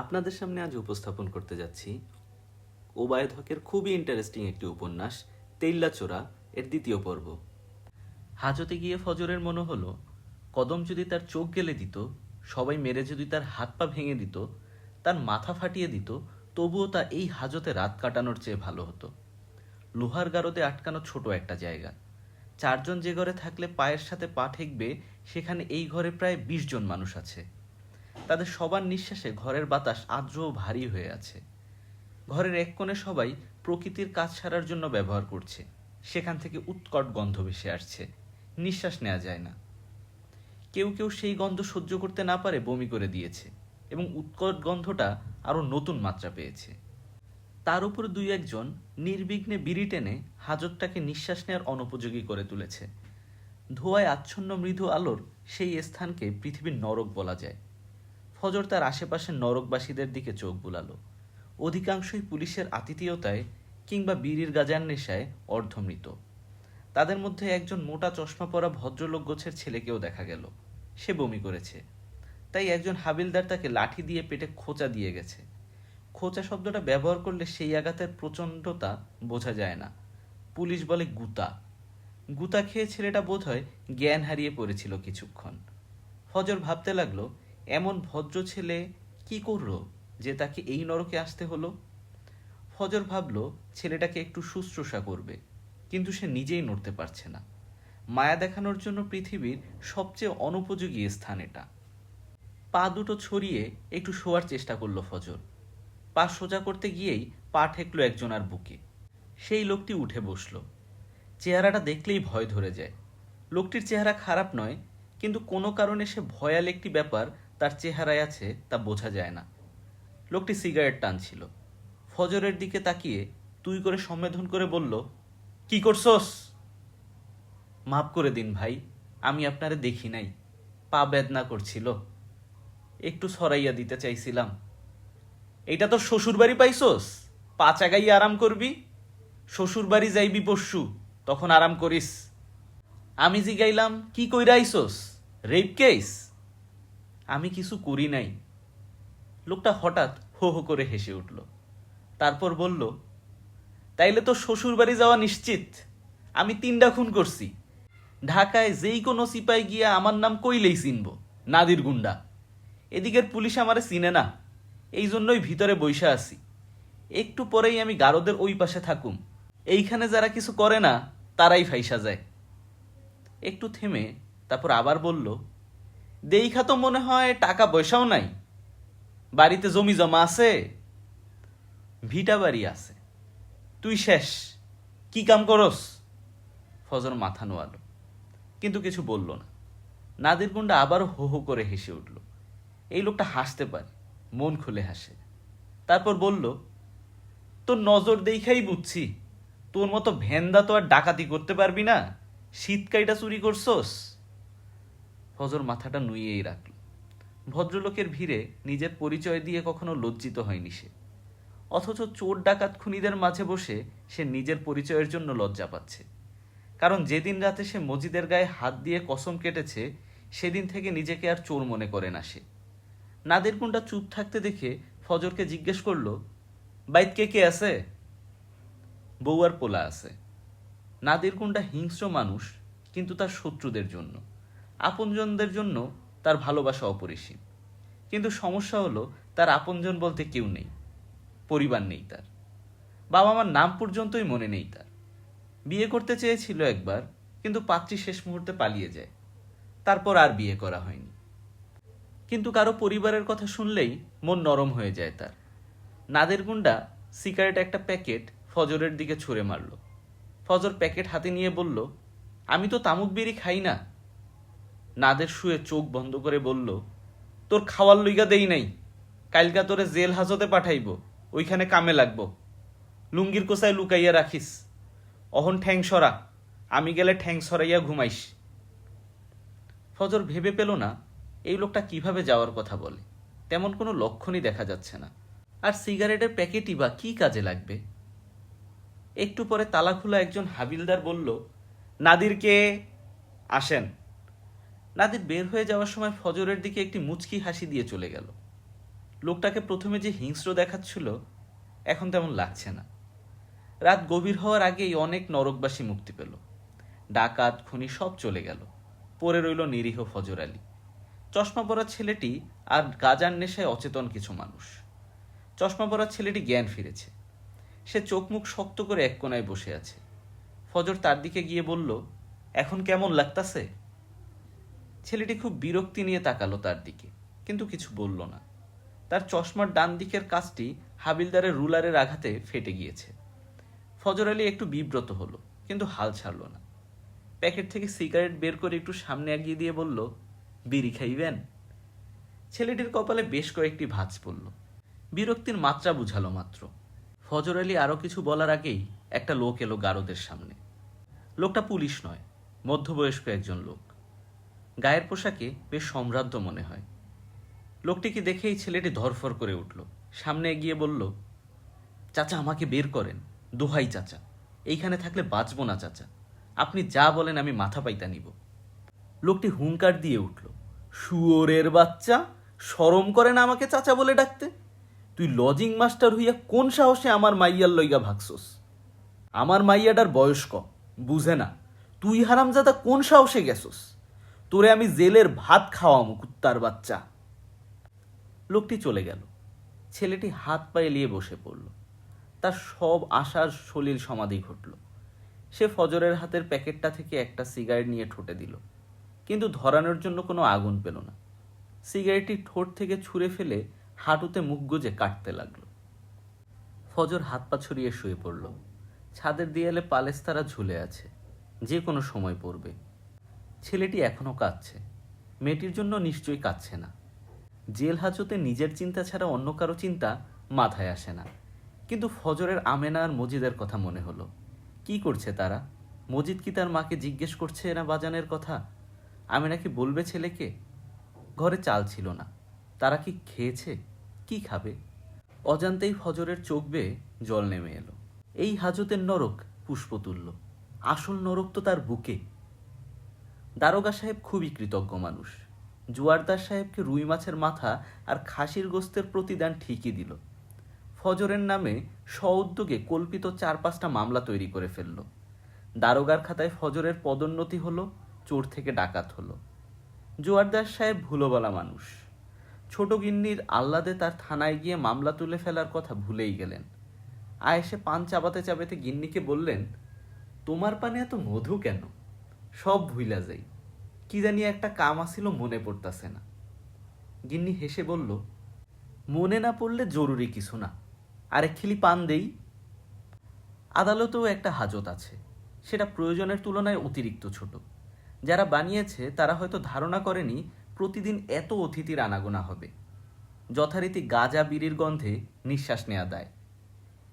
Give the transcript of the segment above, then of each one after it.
আপনাদের সামনে আজ উপস্থাপন করতে যাচ্ছি ওবায়দ হকের খুবই ইন্টারেস্টিং একটি উপন্যাস তেইল্লাচোরা এর দ্বিতীয় পর্ব। হাজতে গিয়ে ফজরের মনে হলো কদম যদি তার চোখ গেলে দিত, সবাই মেরে যদি তার হাত পা ভেঙে দিত, তার মাথা ফাটিয়ে দিত, তবুও তা এই হাজতে রাত কাটানোর চেয়ে ভালো হতো। লোহার গারদে আটকানো ছোট একটা জায়গা, চারজন যে ঘরে থাকলে পায়ের সাথে পা ঠেকবে, সেখানে এই ঘরে প্রায় ২০ জন মানুষ আছে। তাদের সবার নিঃশ্বাসে ঘরের বাতাস আর্দ্র ও ভারী হয়ে আছে। ঘরের এক কোণে সবাই প্রকৃতির কাজ সারার জন্য ব্যবহার করছে, সেখান থেকে উৎকট গন্ধ ভেসে আসছে, নিঃশ্বাস নেওয়া যায় না। কেউ কেউ সেই গন্ধ সহ্য করতে না পারে বমি করে দিয়েছে, এবং উৎকট গন্ধটা আরো নতুন মাত্রা পেয়েছে। তার উপর দুই একজন নির্বিঘ্নে বিড়ি টেনে হাজতটাকে নিঃশ্বাস নেওয়ার অনুপযোগী করে তুলেছে। ধোঁয়ায় আচ্ছন্ন মৃদু আলোর সেই স্থানকে পৃথিবীর নরক বলা যায়। ফজর তার আশেপাশের নরকবাসীদের দিকে চোখ বুলালো। অধিকাংশই পুলিশের আতিথেয়তায় কিংবা বিড়ির গাজার নেশায় অর্ধমৃত। তাদের মধ্যে একজন মোটা চশমা পরা ভদ্রলোক গোছের ছেলেকেও দেখা গেল। সে বমি করেছে, তাই একজন হাবিলদার তাকে লাঠি দিয়ে পেটে খোঁচা দিয়ে গেছে। খোঁচা শব্দটা ব্যবহার করলে সেই আঘাতের প্রচণ্ডতা বোঝা যায় না। পুলিশ বলে গুতা। গুতা খেয়ে ছেলেটা বোধহয় জ্ঞান হারিয়ে পড়েছিল কিছুক্ষণ। ফজর ভাবতে লাগলো, এমন ভদ্র ছেলে কি করলো যে তাকে এই নরকে আসতে হলো। ফজর ভাবল ছেলেটাকে একটু শুশ্রূষা করবে, কিন্তু সে নিজেই নড়তে পারছে না। মায়া দেখানোর জন্য পৃথিবীর সবচেয়ে অনুপযোগী স্থান এটা। পা দুটো ছড়িয়ে একটু শোয়ার চেষ্টা করলো ফজর। পা সোজা করতে গিয়েই পা ঠেকলো একজনার বুকে। সেই লোকটি উঠে বসলো। চেহারাটা দেখলেই ভয় ধরে যায়। লোকটির চেহারা খারাপ নয়, কিন্তু কোনো কারণে সে ভয়াল একটি ব্যাপার তার চেহারায় আছে তা বোঝা যায় না। লোকটি সিগারেট টানছিল। ফজরের দিকে তাকিয়ে তুই করে সম্বোধন করে বলল, কি করছস? মাফ করে দিন ভাই, আমি আপনারে দেখি নাই, পা বেদনা করছিল, একটু সরাইয়া দিতে চাইছিলাম। এইটা তো শ্বশুর বাড়ি পাইছস, পা চাগাই আরাম করবি? শ্বশুর বাড়ি যাইবি পরশু, তখন আরাম করিস। আমি জিগাইলাম, কি কইরা আইসোস? Rape case? আমি কিছু করি নাই। লোকটা হঠাৎ হো হো করে হেসে উঠল। তারপর বলল, তাইলে তো শ্বশুর বাড়ি যাওয়া নিশ্চিত। আমি 3টা খুন করছি। ঢাকায় যেই কোনো সিপাই গিয়া আমার নাম কইলেই চিনব, নাদির গুন্ডা। এদিকের পুলিশ আমারে চিনে না, এই জন্যই ভিতরে বইসা আছি। একটু পরেই আমি গারদের ওই পাশে থাকুম। এইখানে যারা কিছু করে না তারাই ফাইসা যায়। একটু থেমে তারপর আবার বলল, দেইখা তো মনে হয় টাকা পয়সাও নাই। বাড়িতে জমি জমা আছে? ভিটা বাড়ি আছে। তুই শেষ, কি কাম করস? ফজর মাথা নোয়ালো, কিন্তু কিছু বলল না। নাদির গুন্ডা আবারও হো হো করে হেসে উঠল। এই লোকটা হাসতে পারে, মন খুলে হাসে। তারপর বলল, তোর নজর দেখাই বুঝছি, তোর মতো ভেন্দা তো আর ডাকাতি করতে পারবি না। শীতকাইটা চুরি করছস? ফজর মাথাটা নুইয়েই রাখল। ভদ্রলোকের ভিড়ে নিজের পরিচয় দিয়ে কখনো লজ্জিত হয়নি সে, অথচ চোর ডাকাত খুনিদের মাঝে বসে সে নিজের পরিচয়ের জন্য লজ্জা পাচ্ছে। কারণ যেদিন রাতে সে মজিদের গায়ে হাত দিয়ে কসম কেটেছে, সেদিন থেকে নিজেকে আর চোর মনে করে না সে। নাদের গুন্ডা চুপ থাকতে দেখে ফজরকে জিজ্ঞেস করলো, বাইত কে কে আছে? বউ আর পোলা আছে। নাদির গুন্ডা হিংস্র মানুষ, কিন্তু তার শত্রুদের জন্য, আপনজনদের জন্য তার ভালোবাসা অপরিসীম। কিন্তু সমস্যা হলো তার আপনজন বলতে কেউ নেই, পরিবার নেই তার। বাবা মার নাম পর্যন্তই মনে নেই তার। বিয়ে করতে চেয়েছিল একবার, কিন্তু পাত্রী শেষ মুহূর্তে পালিয়ে যায়। তারপর আর বিয়ে করা হয়নি। কিন্তু কারো পরিবারের কথা শুনলেই মন নরম হয়ে যায় তার। নাদের গুন্ডা সিগারেট একটা প্যাকেট ফজরের দিকে ছুঁড়ে মারল। ফজর প্যাকেট হাতে নিয়ে বলল, আমি তো তামুক বিড়ি খাই না। নাদের শুয়ে চোখ বন্ধ করে বলল, তোর খাওয়ার লইগা দেই নাই, কালকা তোরে জেল হাজতে পাঠাইব, ওইখানে কামে লাগব। লুঙ্গির কোসায় লুকাইয়া রাখিস। অহন ঠ্যাং সরা, আমি গেলে ঠ্যাং সরাইয়া ঘুমাইস। ফজর ভেবে পেল না এই লোকটা কিভাবে যাওয়ার কথা বলে। তেমন কোনো লক্ষণই দেখা যাচ্ছে না। আর সিগারেটের প্যাকেটই বা কি কাজে লাগবে? একটু পরে তালা খোলা একজন হাবিলদার বলল, নাদিরকে আসেন। নাদির বের হয়ে যাওয়ার সময় ফজরের দিকে একটি মুচকি হাসি দিয়ে চলে গেল। লোকটাকে প্রথমে যে হিংস্র দেখাচ্ছিল এখন তেমন লাগছে না। রাত গভীর হওয়ার আগেই অনেক নরকবাসী মুক্তি পেল। ডাকাত খুনি সব চলে গেল। পড়ে রইল নিরীহ ফজর আলী, চশমা পরা ছেলেটি আর গাজার নেশায় অচেতন কিছু মানুষ। চশমা পরা ছেলেটি জ্ঞান ফিরেছে। সে চোখ মুখ শক্ত করে এক কোনায় বসে আছে। ফজর তার দিকে গিয়ে বলল, এখন কেমন লাগতাছে? ছেলেটি খুব বিরক্তি নিয়ে তাকালো তার দিকে, কিন্তু কিছু বলল না। তার চশমার ডান দিকের কাজটি হাবিলদারের রুলারের আঘাতে ফেটে গিয়েছে। ফজর আলী একটু বিব্রত হলো, কিন্তু হাল ছাড়ল না। প্যাকেট থেকে সিগারেট বের করে একটু সামনে এগিয়ে দিয়ে বলল, বিড়ি খাইবেন? ছেলেটির কপালে বেশ কয়েকটি ভাঁজ পড়ল। বিরক্তির মাত্রা বুঝালো মাত্র। ফজর আলী আরও কিছু বলার আগেই একটা লোক এলো গারদের সামনে। লোকটা পুলিশ নয়, মধ্যবয়স্ক একজন লোক। গায়ের পোশাকে বেশ সম্ভ্রান্ত মনে হয়। লোকটিকে দেখেই ছেলেটি ধরফর করে উঠল, সামনে এগিয়ে বলল, চাচা আমাকে বের করেন, দোহাই চাচা, এইখানে থাকলে বাঁচব না চাচা, আপনি যা বলেন আমি মাথা পাইতা নিব। লোকটি হুঙ্কার দিয়ে উঠল, শুয়োরের বাচ্চা, শরম করে না আমাকে চাচা বলে ডাকতে? তুই লজিং মাস্টার হইয়া কোন সাহসে আমার মাইয়ার লইগা ভাগছস? আমার মাইয়াটার বয়স কম, বুঝে না? তুই হারামজাদা কোন সাহসে গেছস? তোরে আমি জেলের ভাত খাওয়ামু, কুত্তার বাচ্চা। লোকটি চলে গেল। ছেলেটি হাত পা এলিয়ে বসে পড়ল। তার সব আশার সলিল সমাধি ঘটল। সে ফজরের হাতের প্যাকেটটা থেকে একটা সিগারেট নিয়ে ঠোঁটে দিল, কিন্তু ধরানোর জন্য কোনো আগুন পেল না। সিগারেটটি ঠোঁট থেকে ছুঁড়ে ফেলে হাঁটুতে মুখ গুজে কাটতে লাগলো। ফজর হাত পা ছড়িয়ে শুয়ে পড়ল। ছাদের দেয়ালে পালেস্তারা ঝুলে আছে, যে কোনো সময় পড়বে। ছেলেটি এখনো কাঁদছে। মেয়েটির জন্য নিশ্চয়ই কাঁদছে না। জেল হাজতে নিজের চিন্তা ছাড়া অন্য কারো চিন্তা মাথায় আসে না। কিন্তু ফজরের আমেনা আর মজিদের কথা মনে হলো। কি করছে তারা? মজিদ কি তার মাকে জিজ্ঞেস করছে না বাজানের কথা? আমেনা কি বলবে ছেলেকে? ঘরে চাল ছিল না। তারা কি খেয়েছে? কি খাবে? অজান্তেই ফজরের চোখ বেয়ে জল নেমে এলো। এই হাজতের নরক পুষ্পতুল্য, আসল নরক তো তার বুকে। দারোগা সাহেব খুবই কৃতজ্ঞ মানুষ। জুয়ারদার সাহেবকে রুই মাছের মাথা আর খাসির গোস্তের প্রতিদান ঠিকই দিল। ফজরের নামে স্বউদ্যোগে কল্পিত 4-5টা মামলা তৈরি করে ফেলল। দারোগার খাতায় ফজরের পদোন্নতি হলো, চোর থেকে ডাকাত হলো। জোয়ারদার সাহেব ভুলো বলা মানুষ। ছোট গিন্নির আহ্লাদে তার থানায় গিয়ে মামলা তুলে ফেলার কথা ভুলেই গেলেন। আয়েসে পান চাবাতে চাবাতে গিন্নিকে বললেন, তোমার পানে এত মধু কেন? সব ভুইলা যাই, কি জানি একটা কাম আসিল, মনে পড়তাছে না। গিন্নি হেসে বলল, মনে না পড়লে জরুরি কিছু না, আরেক খিলি পান দেই। আদালতেও একটা হাজত আছে, সেটা প্রয়োজনের তুলনায় অতিরিক্ত ছোট। যারা বানিয়েছে তারা হয়তো ধারণা করেনি প্রতিদিন এত অতিথির আনাগোনা হবে। যথারীতি গাঁজা বিড়ির গন্ধে নিঃশ্বাস নেওয়া দেয়।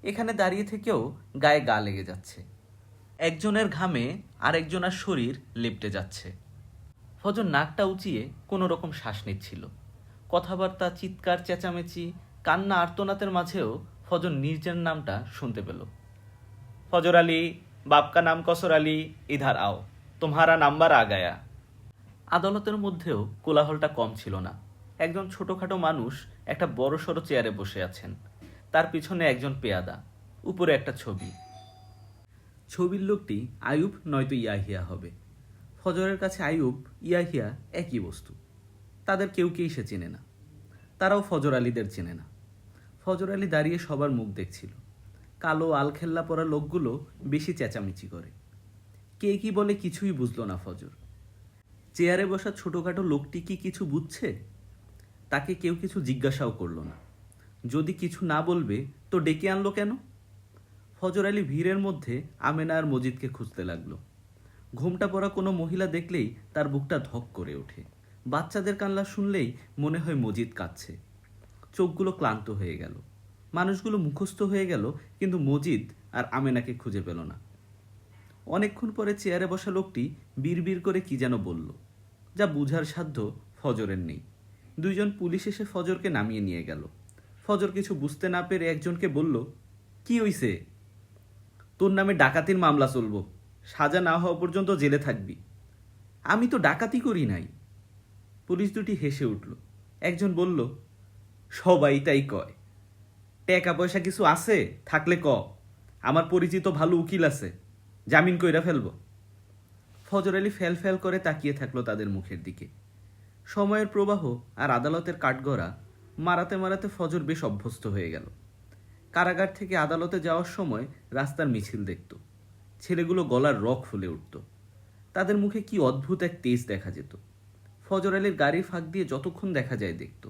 এখানে দাঁড়িয়ে থেকেও গায়ে গা লেগে যাচ্ছে। একজনের ঘামে আরেকজনের শরীর লেপ্টে যাচ্ছে। ফজর নাকটা উঁচিয়ে কোনো রকম শ্বাস নিচ্ছিল। কথাবার্তা, চিৎকার, চেঁচামেচি, কান্না, আর্তনাদের মাঝেও ফজর নিজের নামটা শুনতে পেল। ফজর আলী, বাপকা নাম কসর আলী, ইধার আও, তোমারা নাম্বার আ গায়া। আদালতের মধ্যেও কোলাহলটা কম ছিল না। একজন ছোটখাটো মানুষ একটা বড়সড় চেয়ারে বসে আছেন। তার পিছনে একজন পেয়াদা, উপরে একটা ছবি। ছবির লোকটি আইয়ুব নয়তো ইয়াহিয়া হবে। ফজরের কাছে আইয়ুব, ইয়াহিয়া একই বস্তু। তাদের কেউকেই সে চেনে না। তারাও ফজর আলীদের চেনে না। ফজর আলী দাঁড়িয়ে সবার মুখ দেখছিল। কালো আলখেল্লা পরা লোকগুলো বেশি চেঁচামেচি করে। কে কি বলে কিছুই বুঝলো না ফজর। চেয়ারে বসা ছোটখাটো লোকটি কি কিছু বুঝছে? তাকে কেউ কিছু জিজ্ঞাসাও করলো না। যদি কিছু না বলবে তো ডেকে আনলো কেন? ফজর আলী ভিড়ের মধ্যে আমেনা আর মজিদকে খুঁজতে লাগলো। ঘোমটা পরা কোনো মহিলা দেখলেই তার বুকটা ধক করে ওঠে। বাচ্চাদের কান্না শুনলেই মনে হয় মজিদ কাঁদছে। চোখগুলো ক্লান্ত হয়ে গেল। মানুষগুলো মুখস্থ হয়ে গেল, কিন্তু মজিদ আর আমেনাকে খুঁজে পেল না। অনেকক্ষণ পরে চেয়ারে বসা লোকটি বিড়বিড় করে কি যেন বলল, যা বুঝার সাধ্য ফজরের নেই। দুইজন পুলিশ এসে ফজরকে নামিয়ে নিয়ে গেল। ফজর কিছু বুঝতে না পেরে একজনকে বলল, কি হইছে? তোর নামে ডাকাতির মামলা চলবো, সাজা না হওয়া পর্যন্ত জেলে থাকবি। আমি তো ডাকাতি করি নাই। পুলিশ দুটি হেসে উঠল। একজন বলল, সবাই তাই কয়। টাকা পয়সা কিছু আছে থাকলে ক, আমার পরিচিত ভালো উকিল আছে, জামিন কইরা ফেলবো। ফজর আলী ফেল ফেল করে তাকিয়ে থাকলো তাদের মুখের দিকে। সময়ের প্রবাহ আর আদালতের কাঠগড়া মারাতে মারাতে ফজর বেশ অভ্যস্ত হয়ে গেল। কারাগার থেকে আদালতে যাওয়ার সময় রাস্তার মিছিল দেখত, ছেলেগুলো গলার রক ফুলে উঠত, তাদের মুখে কি অদ্ভুত এক তেজ দেখা যেত। ফজর আলীর গাড়ির ফাঁক দিয়ে যতক্ষণ দেখা যায় দেখত।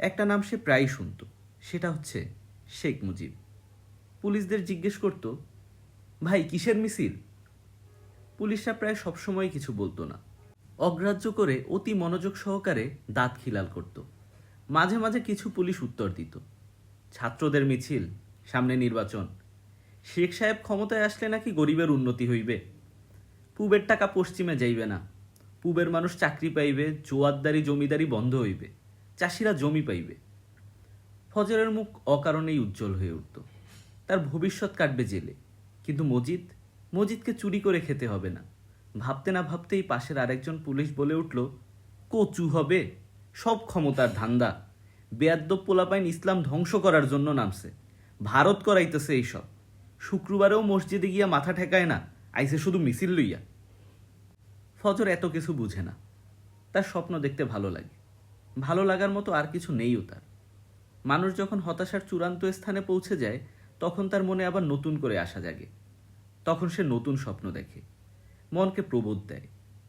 একটা নাম সে প্রায়ই শুনত, সেটা হচ্ছে শেখ মুজিব। পুলিশদের জিজ্ঞেস করত, ভাই কিসের মিছিল? পুলিশরা প্রায় সবসময় কিছু বলতো না, অগ্রাহ্য করে অতি মনোযোগ সহকারে দাঁত খিলাল করত। মাঝে মাঝে কিছু পুলিশ উত্তর দিত, ছাত্রদের মিছিল, সামনে নির্বাচন, শেখ সাহেব ক্ষমতায় আসলে নাকি গরিবের উন্নতি হইবে, পূবের টাকা পশ্চিমে যাইবে না, পূবের মানুষ চাকরি পাইবে, জোয়ারদারি জমিদারি বন্ধ হইবে, চাষিরা জমি পাইবে। ফজরের মুখ অকারণেই উজ্জ্বল হয়ে উঠত। তার ভবিষ্যৎ কাটবে জেলে, কিন্তু মজিদকে চুরি করে খেতে হবে না। ভাবতে না ভাবতেই পাশের আরেকজন পুলিশ বলে উঠল, কচু হবে, সব ক্ষমতার ধান্দা, বেয়াদ্দব পোলাপাইন ইসলাম ধ্বংস করার জন্য নামছে, ভারত করাইতেছে এইসব, শুক্রবারেও মসজিদে গিয়া মাথা ঠেকায় না, আইসে শুধু মিছিল লইয়া। ফজর এত কিছু বুঝে না, তার স্বপ্ন দেখতে ভালো লাগে, ভালো লাগার মতো আর কিছু নেইও তার। মানুষ যখন হতাশার চূড়ান্ত স্থানে পৌঁছে যায় তখন তার মনে আবার নতুন করে আশা জাগে, তখন সে নতুন স্বপ্ন দেখে, মনকে প্রবোধ দেয়।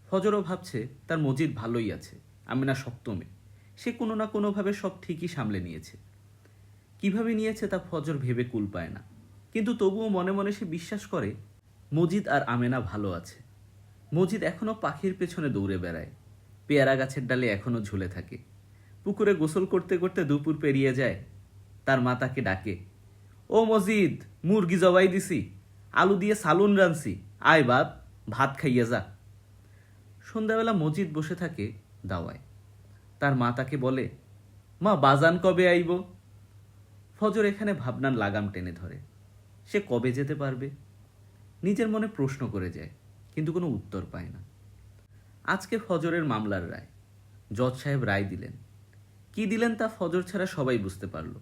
ফজরও ভাবছে তার মজিদ ভালোই আছে, আমিনা শক্ত মেয়ে, সে কোনো না কোনোভাবে সব ঠিকই সামলে নিয়েছে। কিভাবে নিয়েছে তা ফজর ভেবে কুল পায় না, কিন্তু তবুও মনে মনে সে বিশ্বাস করে মজিদ আর আমেনা ভালো আছে। মজিদ এখনো পাখির পেছনে দৌড়ে বেড়ায়, পেয়ারা গাছের ডালে এখনো ঝুলে থাকে, পুকুরে গোসল করতে করতে দুপুর পেরিয়ে যায়, তার মা তাকে ডাকে, ও মজিদ, মুরগি জবাই দিছি, আলু দিয়ে সালুন রানছি, আয় বাপ, ভাত খাইয়ে যা। সন্ধ্যাবেলা মজিদ বসে থাকে দাওয়ায়, তার মা তাকে বলে, মা বাজান কবে আইব? ফজর এখানে ভাবনার লাগাম টেনে ধরে, সে কবে যেতে পারবে? নিজের মনে প্রশ্ন করে যায়, কিন্তু কোনো উত্তর পায় না। আজকে ফজরের মামলার রায়, জজ সাহেব রায় দিলেন। কি দিলেন তা ফজর ছাড়া সবাই বুঝতে পারল,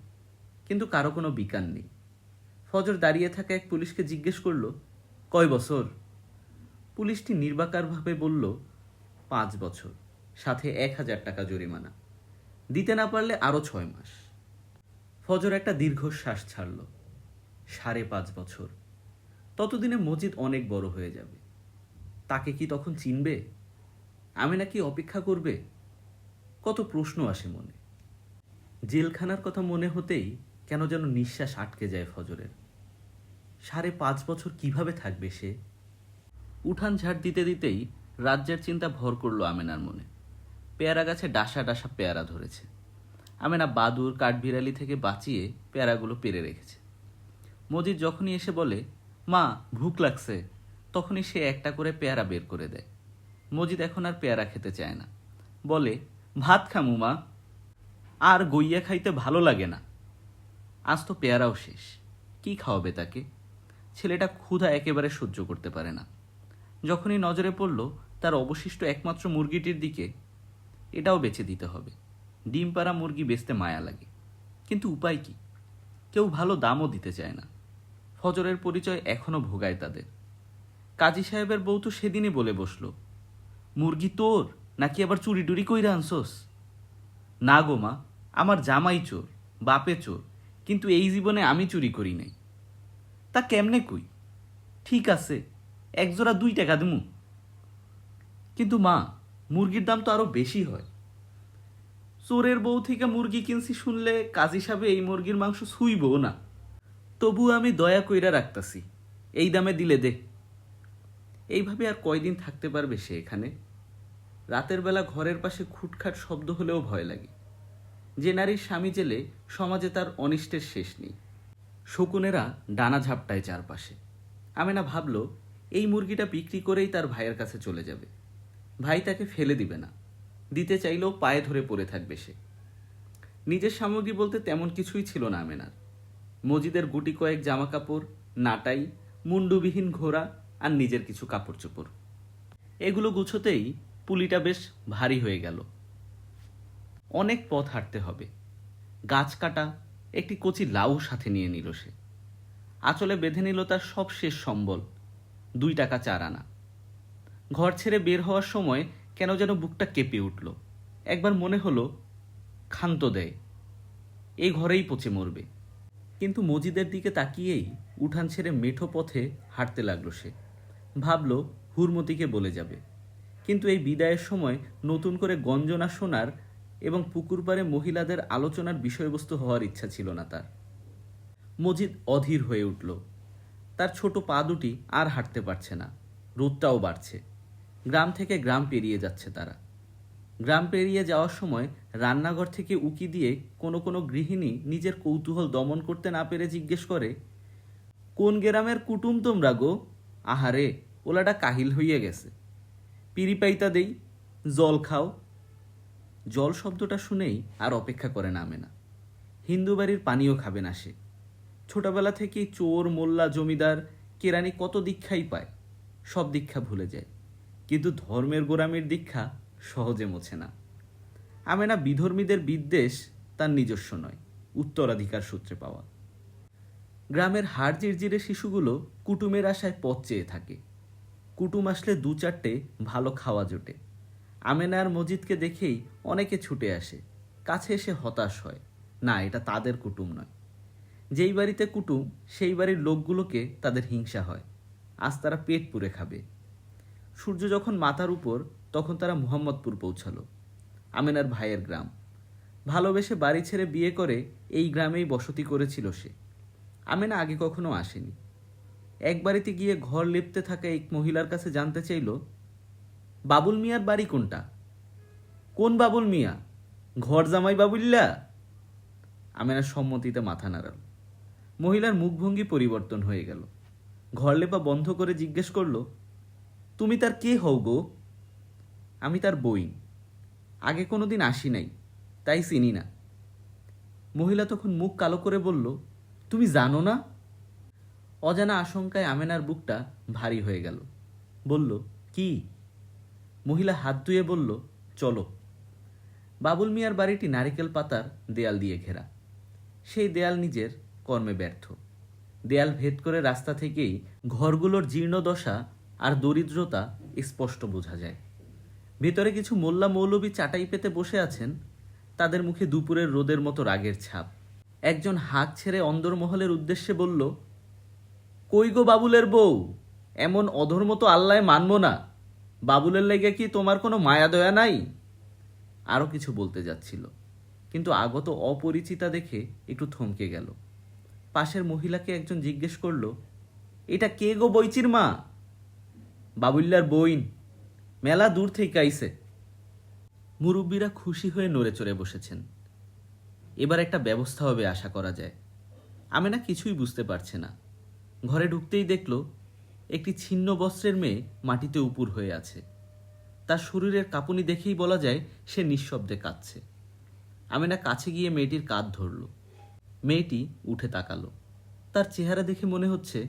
কিন্তু কারো কোনো বিকান নেই। ফজর দাঁড়িয়ে থাকা এক পুলিশকে জিজ্ঞেস করল, কয় বছর? পুলিশটি নির্বাকারভাবে বলল, 5 বছর, সাথে 1000 টাকা জরিমানা, দিতে না পারলে আরো 6 মাস। ফজর একটা দীর্ঘশ্বাস ছাড়ল। 5.5 বছর, ততদিনে মজিদ অনেক বড় হয়ে যাবে। তাকে কি তখন চিনবে? আমিনা কি অপেক্ষা করবে? কত প্রশ্ন আসে মনে। জেলখানার কথা মনে হতেই কেন যেন নিঃশ্বাস আটকে যায় ফজরের। 5.5 বছর কিভাবে থাকবে সে? উঠান ঝাড় দিতে দিতেই রাজ্যের চিন্তা ভর করলো আমেনার মনে। পেয়ারা গাছে ডাসা ডাসা পেয়ারা ধরেছে, আমেনা বাদুর কাঠবিড়ালি থেকে বাঁচিয়ে পেয়ারাগুলো পেরে রেখেছে। মজিদ যখনই এসে বলে, মা ভুক লাগছে, তখনই সে একটা করে পেয়ারা বের করে দেয়। মজিদ এখন আর পেয়ারা খেতে চায় না, বলে, ভাত খামু মা, আর গইয়া খাইতে ভালো লাগে না। আজ তো পেয়ারাও শেষ, কি খাওয়াবে তাকে? ছেলেটা ক্ষুধা একেবারে সহ্য করতে পারে না। যখনই নজরে পড়ল তার অবশিষ্ট একমাত্র মুরগিটির দিকে, এটাও বেচে দিতে হবে। ডিম পাড়া মুরগি বেচতে মায়া লাগে, কিন্তু উপায় কি? কেউ ভালো দামও দিতে চায় না। ফজরের পরিচয় এখনো ভোগায় তাদের। কাজী সাহেবের বউ তো সেদিনই বলে বসলো, মুরগি তোর নাকি আবার চুরি টুরি কইরা আনছোস? না গো মা, আমার জামাই চোর, বাপে চোর, কিন্তু এই জীবনে আমি চুরি করি নাই। তা কেমনে কই? ঠিক আছে, একজোড়া 2 টাকা দিমু। কিন্তু মা, মুরগির দাম তো আরো বেশি হয়। চোরের বউ থেকে মুরগি কিনছি শুনলে কাজী সাহেব এই মুরগির মাংস ছুইবও না। তবু আমি দয়া কইরা রাখতাছি, এই দামে দিলে দে। এইভাবে আর কয়দিন থাকতে পারবে সে এখানে? রাতের বেলা ঘরের পাশে খুটখাট শব্দ হলেও ভয় লাগে। যে নারীর স্বামী জেলে, সমাজে তার অনিষ্টের শেষ নেই। শকুনেরা ডানা ঝাপটায় চারপাশে। আমেনা ভাবল, এই মুরগিটা বিক্রি করেই তার ভাইয়ের কাছে চলে যাবে। ভাই তাকে ফেলে দিবে না, দিতে চাইলেও পায়ে ধরে পড়ে থাকবে সে। নিজের সামগ্রী বলতে তেমন কিছুই ছিল না আমেনার। মজিদের গুটি কয়েক জামা কাপড়, নাটাই, মুন্ডুবিহীন ঘোড়া আর নিজের কিছু কাপড় চোপড়। এগুলো গুছোতেই পুলিটা বেশ ভারী হয়ে গেল। অনেক পথ হাঁটতে হবে, গাছ কাটা একটি কচি লাউ সাথে নিয়ে নিল সে। আঁচলে বেঁধে নিল তার সব শেষ সম্বল, 2 টাকা 4 আনা। ঘর ছেড়ে বের হওয়ার সময় কেন যেন বুকটা কেঁপে উঠল। একবার মনে হলো ক্ষান্ত দেয়, এই ঘরেই পচে মরবে। কিন্তু মজিদের দিকে তাকিয়েই উঠান ছেড়ে মেঠো পথে হাঁটতে লাগলো সে। ভাবল হুরমতিকে বলে যাবে, কিন্তু এই বিদায়ের সময় নতুন করে গঞ্জনা শোনার এবং পুকুর পাড়ে মহিলাদের আলোচনার বিষয়বস্তু হওয়ার ইচ্ছা ছিল না তার। মজিদ অধীর হয়ে উঠল। তার ছোট পা দুটি আর হাঁটতে পারছে না, রোদটাও বাড়ছে। গ্রাম থেকে গ্রাম পেরিয়ে যাচ্ছে তারা। গ্রাম পেরিয়ে যাওয়ার সময় রান্নাঘর থেকে উকি দিয়ে কোনো কোনো গৃহিণী নিজের কৌতূহল দমন করতে না পেরে জিজ্ঞেস করে, কোন গ্রামের কুটুম তোমরা গো? আহারে, ওলাটা কাহিল হইয়া গেছে। পিড়ি পাইতা দেই, জল খাও। জল শব্দটা শুনেই আর অপেক্ষা করে না আমেনা। হিন্দু বাড়ির পানিও খাবে না সে। ছোটবেলা থেকেই চোর, মোল্লা, জমিদার, কেরানি কত দীক্ষাই পায়, সব দীক্ষা ভুলে যায়, কিন্তু ধর্মের গোড়ামির দীক্ষা সহজে মোছে না। আমেনা বিধর্মীদের বিদ্বেষ তার নিজস্ব নয়, উত্তরাধিকার সূত্রে পাওয়া। গ্রামের হাড় জিরজিরে শিশুগুলো কুটুমের আশায় পথ চেয়ে থাকে। কুটুম আসলে 2-4টে ভালো খাওয়া জোটে। আমেনা আর মজিদকে দেখেই অনেকে ছুটে আসে, কাছে এসে হতাশ হয়, না এটা তাদের কুটুম নয়। যেই বাড়িতে কুটুম সেই বাড়ির লোকগুলোকে তাদের হিংসা হয়, আজ তারা পেট পুরে খাবে। সূর্য যখন মাথার উপর তখন তারা মুহাম্মদপুর পৌঁছালো, আমেনার ভাইয়ের গ্রাম। ভালোবেসে বাড়ি ছেড়ে বিয়ে করে এই গ্রামেই বসতি করেছিল সে। আমেনা আগে কখনো আসেনি। এক বাড়িতে গিয়ে ঘর লেপতে থাকা এক মহিলার কাছে জানতে চাইল, বাবুল মিয়ার বাড়ি কোনটা? কোন বাবুল মিয়া? ঘর জামাই বাবুল্লা? আমেনার সম্মতিতে মাথা নাড়াল। মহিলার মুখভঙ্গি পরিবর্তন হয়ে গেল। ঘর লেপা বন্ধ করে জিজ্ঞেস করল, তুমি তার কে হও গো? আমি তার বই, আগে কোনোদিন আসি নাই, তাই চিনি না। মহিলা তখন মুখ কালো করে বলল, তুমি জানো না? অজানা আশঙ্কায় আমেনার বুকটা ভারী হয়ে গেল। বলল, কি? মহিলা হাত ধুয়ে বলল, চলো। বাবুল মিয়ার বাড়িটি নারিকেল পাতার দেয়াল দিয়ে ঘেরা। সেই দেয়াল নিজের কর্মে ব্যর্থ। দেয়াল ভেদ করে রাস্তা থেকেই ঘরগুলোর জীর্ণদশা আর দরিদ্রতা স্পষ্ট বোঝা যায়। ভেতরে কিছু মোল্লা মৌলবি চাটাই পেতে বসে আছেন, তাদের মুখে দুপুরের রোদের মতো রাগের ছাপ। একজন হাঁক ছেড়ে অন্দরমহলের উদ্দেশ্যে বলল, কই গো বাবুলের বউ, এমন অধর্ম তো আল্লায় মানব না। বাবুলের লেগে কি তোমার কোনো মায়া দয়া নাই? আরও কিছু বলতে যাচ্ছিল, কিন্তু আগত অপরিচিতা দেখে একটু থমকে গেল। পাশের মহিলাকে একজন জিজ্ঞেস করল, এটা কে গো বইচির মা? বাবুল্লার বইন, মেলা দূর থেকে আইছে। মুরব্বীরা খুশি হয়ে নড়ে চড়ে বসেছেন। এবার একটা ব্যবস্থা হবে আশা করা যায়। আমেনা কিছুই বুঝতে পারছে না। ঘরে ঢুকতেই দেখল একটি ছিন্ন বস্ত্রের মেয়ে মাটিতে উপুর হয়ে আছে। তার শরীরের কাঁপুনি দেখেই বলা যায় সে নিঃশব্দে কাঁদছে। আমেনা কাছে গিয়ে মেয়েটির কাঁধ ধরল। মেয়েটি উঠে তাকালো। তার চেহারা দেখে মনে হচ্ছে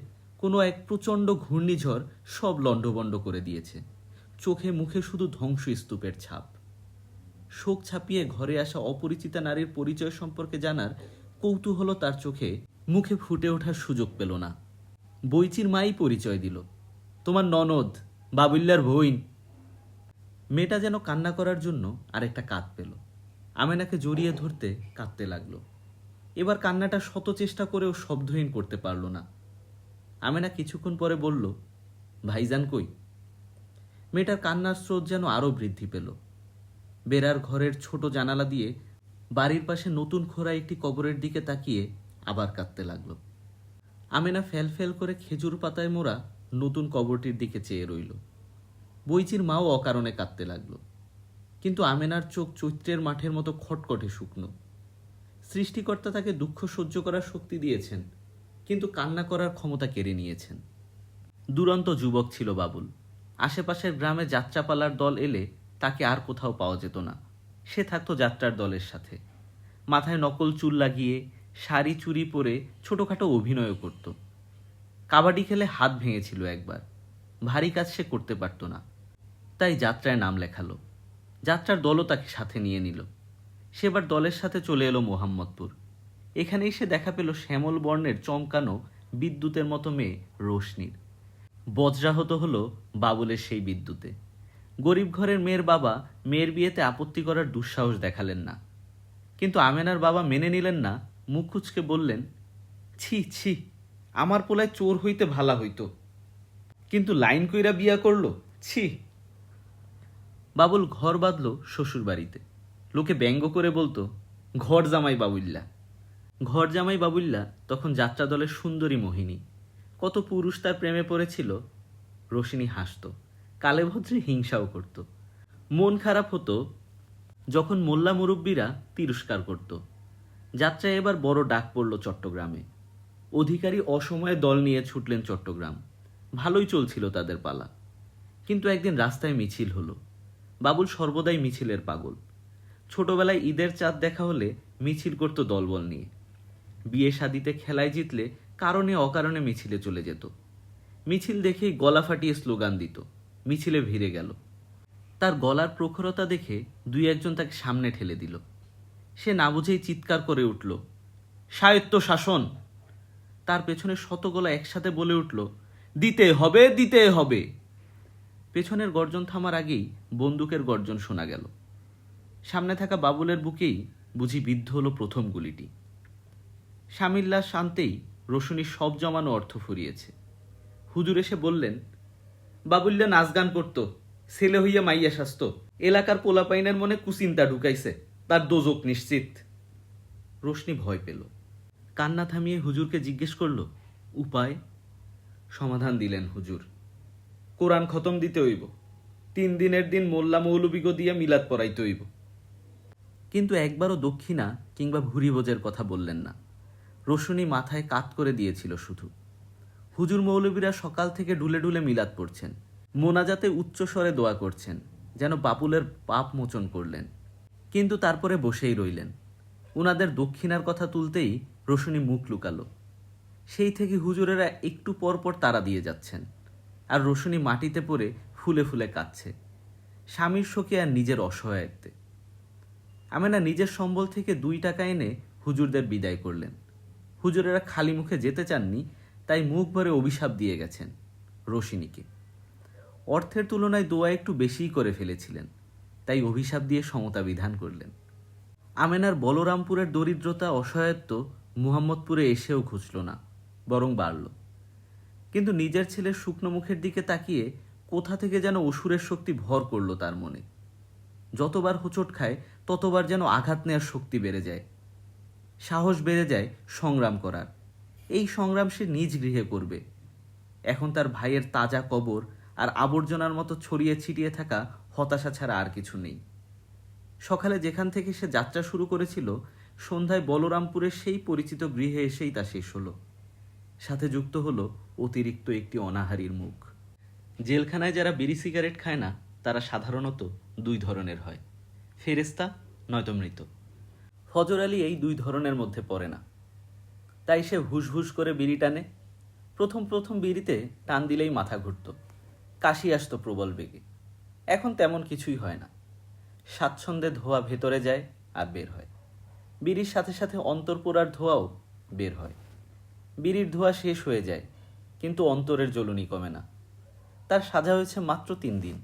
কোনো এক প্রচণ্ড ঘূর্ণিঝড় সব লণ্ডভণ্ড করে দিয়েছে। চোখে মুখে শুধু ধ্বংসস্তূপের ছাপ। শোক ছাপিয়ে ঘরে আসা অপরিচিতা নারীর পরিচয় সম্পর্কে জানার কৌতূহল তার চোখে মুখে ফুটে ওঠার সুযোগ পেল না। বইচির মাই পরিচয় দিল, তোমার ননদ, বাবুল্লার বইন। মেয়েটা যেন কান্না করার জন্য আরেকটা কাঁধ পেল। আমেনাকে জড়িয়ে ধরতে কাঁদতে লাগলো। এবার কান্নাটা শত চেষ্টা করেও শব্দহীন করতে পারল না। আমেনা কিছুক্ষণ পরে বলল, ভাইজান কই? মেয়েটার কান্নার স্রোত যেন আরও বৃদ্ধি পেল। বেড়ার ঘরের ছোট জানালা দিয়ে বাড়ির পাশে নতুন খোঁড়া একটি কবরের দিকে তাকিয়ে আবার কাঁদতে লাগলো। আমেনা ফেল ফেল করে খেজুর পাতায় মোড়া নতুন কবরটির দিকে চেয়ে রইল। বইচির মাও অকারণে কাঁদতে লাগলো, কিন্তু আমেনার চোখ চৈত্রের মাঠের মতো খটখটে শুকনো। সৃষ্টিকর্তা তাকে দুঃখ সহ্য করার শক্তি দিয়েছেন, কিন্তু কান্না করার ক্ষমতা কেড়ে নিয়েছেন। দুরন্ত যুবক ছিল বাবুল। আশেপাশের গ্রামে যাত্রাপালার দল এলে তাকে আর কোথাও পাওয়া যেত না। সে থাকতো যাত্রার দলের সাথে। মাথায় নকল চুল লাগিয়ে শাড়ি চুড়ি পরে ছোটোখাটো অভিনয়ও করত। কাবাডি খেলে হাত ভেঙেছিল একবার। ভারী কাজ সে করতে পারত না, তাই যাত্রায় নাম লেখালো। যাত্রার দলও তাকে সাথে নিয়ে নিল। সেবার দলের সাথে চলে এলো মোহাম্মদপুর। এখানেই সে দেখা পেল শ্যামল বর্ণের চমকানো বিদ্যুতের মতো মেয়ে রোশনির। বজ্রাহত হলো বাবুলের সেই বিদ্যুতে। গরিব ঘরের মেয়ের বাবা মেয়ের বিয়েতে আপত্তি করার দুঃসাহস দেখালেন না, কিন্তু আমেনার বাবা মেনে নিলেন না। মুখ কুচকে বললেন, ছি ছি, আমার পোলায় চোর হইতে ভালা হইতো, কিন্তু লাইন কইরা বিয়া করলো, ছি। বাবুল ঘর বাঁধল শ্বশুর বাড়িতে। লোকে ব্যঙ্গ করে বলতো, ঘর জামাই বাবুল্লা। ঘর জামাই বাবুল্লা তখন যাত্রা দলের সুন্দরী মোহিনী। কত পুরুষ তার প্রেমে পড়েছিল। রোশিনী হাসত, কালেভদ্রে হিংসাও করত। মন খারাপ হতো যখন মোল্লা মুরব্বীরা তিরস্কার করত। যাত্রায় এবার বড় ডাক পড়ল চট্টগ্রামে। অধিকারী অসময়ে দল নিয়ে ছুটলেন চট্টগ্রাম। ভালোই চলছিল তাদের পালা। কিন্তু একদিন রাস্তায় মিছিল হলো। বাবুল সর্বদাই মিছিলের পাগল। ছোটবেলায় ঈদের চাঁদ দেখা হলে মিছিল করত দলবল নিয়ে। বিয়ে শাদিতে খেলায় জিতলে কারণে অকারণে মিছিলে চলে যেত। মিছিল দেখেই গলা ফাটিয়ে স্লোগান দিত। মিছিলে ভিড়ে গেল। তার গলার প্রখরতা দেখে দুই একজন তাকে সামনে ঠেলে দিল। সে না বুঝেই চিৎকার করে উঠল, স্বায়ত্ত শাসন। তার পেছনে শত গলা একসাথে বলে উঠল, দিতে হবে, দিতে হবে। পেছনের গর্জন থামার আগেই বন্দুকের গর্জন শোনা গেল। সামনে থাকা বাবুলের বুকেই বুঝি বিদ্ধ হলো প্রথম গুলিটি। স্বামীর লাশ শান্তেই রোশনির সব জমানো অর্থ ফুরিয়েছে। হুজুর এসে বললেন, বাবুল্লা নাচ গান করত, ছেলে হইয়া মাইয়া শাস্ত, এলাকার পোলাপাইনের মনে কুচিন্তা ঢুকাইছে, তার দোজক নিশ্চিত। রোশনি ভয় পেল। কান্না থামিয়ে হুজুরকে জিজ্ঞেস করল, উপায়? সমাধান দিলেন হুজুর, কোরআন খতম দিতে হইব, 3 দিনের দিন মোল্লা মৌলবীগো দিয়া মিলাদ পড়াইতে হইব। কিন্তু একবারও দক্ষিণা কিংবা ভুরি ভোজের কথা বললেন না। রোশনি মাথায় কাত করে দিয়েছিল শুধু। হুজুর মৌলবীরা সকাল থেকে ডুলে ডুলে মিলাদ পড়ছেন, মোনাজাতে উচ্চস্বরে দোয়া করছেন, যেন বাপুলের পাপ মোচন করলেন। কিন্তু তারপরে বসেই রইলেন। উনাদের দক্ষিণার কথা তুলতেই রোশনি মুখ লুকালো। সেই থেকে হুজুরেরা একটু পর পর তাড়া দিয়ে যাচ্ছেন, আর রোশনি মাটিতে পড়ে ফুলে ফুলে কাঁদছে, স্বামীর শোকে আর নিজের অসহায়ত্বে। আমেনা নিজের সম্বল থেকে 2 টাকা এনে হুজুরদের বিদায় করলেন। হুজুরেরা খালি মুখে যেতে চাননি, তাই মুখ ভরে অভিশাপ দিয়ে গেছেন রোশিনীকে। অর্থের তুলনায় দোয়া একটু বেশিই করে ফেলেছিলেন, তাই অভিশাপ দিয়ে সমতা বিধান করলেন। আমেনার বলরামপুরের দরিদ্রতা অসহায়ত্ব মুহাম্মদপুরে এসেও ঘুচল না, বরং বাড়ল। কিন্তু নিজের ছেলের শুকনো মুখের দিকে তাকিয়ে কোথা থেকে যেন অসুরের শক্তি ভর করল তার মনে। যতবার হোঁচট খায় ততবার যেন আঘাত নেওয়ার শক্তি বেড়ে যায়, সাহস বেড়ে যায় সংগ্রাম করার। এই সংগ্রাম সে নিজ গৃহে করবে। এখন তার ভাইয়ের তাজা কবর আর আবর্জনার মতো ছড়িয়ে ছিটিয়ে থাকা হতাশা ছাড়া আর কিছু নেই। সকালে যেখান থেকে সে যাত্রা শুরু করেছিল, সন্ধ্যায় বলরামপুরের সেই পরিচিত গৃহে এসেই তা শেষ হলো। সাথে যুক্ত হলো অতিরিক্ত একটি অনাহারীর মুখ। জেলখানায় যারা বিড়ি সিগারেট খায় না, তারা সাধারণত 2 ধরনের হয়, ফেরেস্তা নয়তো মৃত। ফজর আলী এই 2 ধরনের মধ্যে পড়ে না, তাই সে হুস হুস করে বিড়ি টানে। প্রথম প্রথম বিড়িতে টান দিলেই মাথা ঘুরত, কাশি আসতো প্রবল বেগে। এখন তেমন কিছুই হয় না। স্বাচ্ছন্দ্যে ধোঁয়া ভেতরে যায় আর বের হয়। বিড়ির সাথে সাথে অন্তরপোড়ার ধোঁয়াও বের হয়। বিড়ির ধোঁয়া শেষ হয়ে যায়, কিন্তু অন্তরের জ্বলুনি কমে না। তার সাজা হয়েছে মাত্র 3 দিন।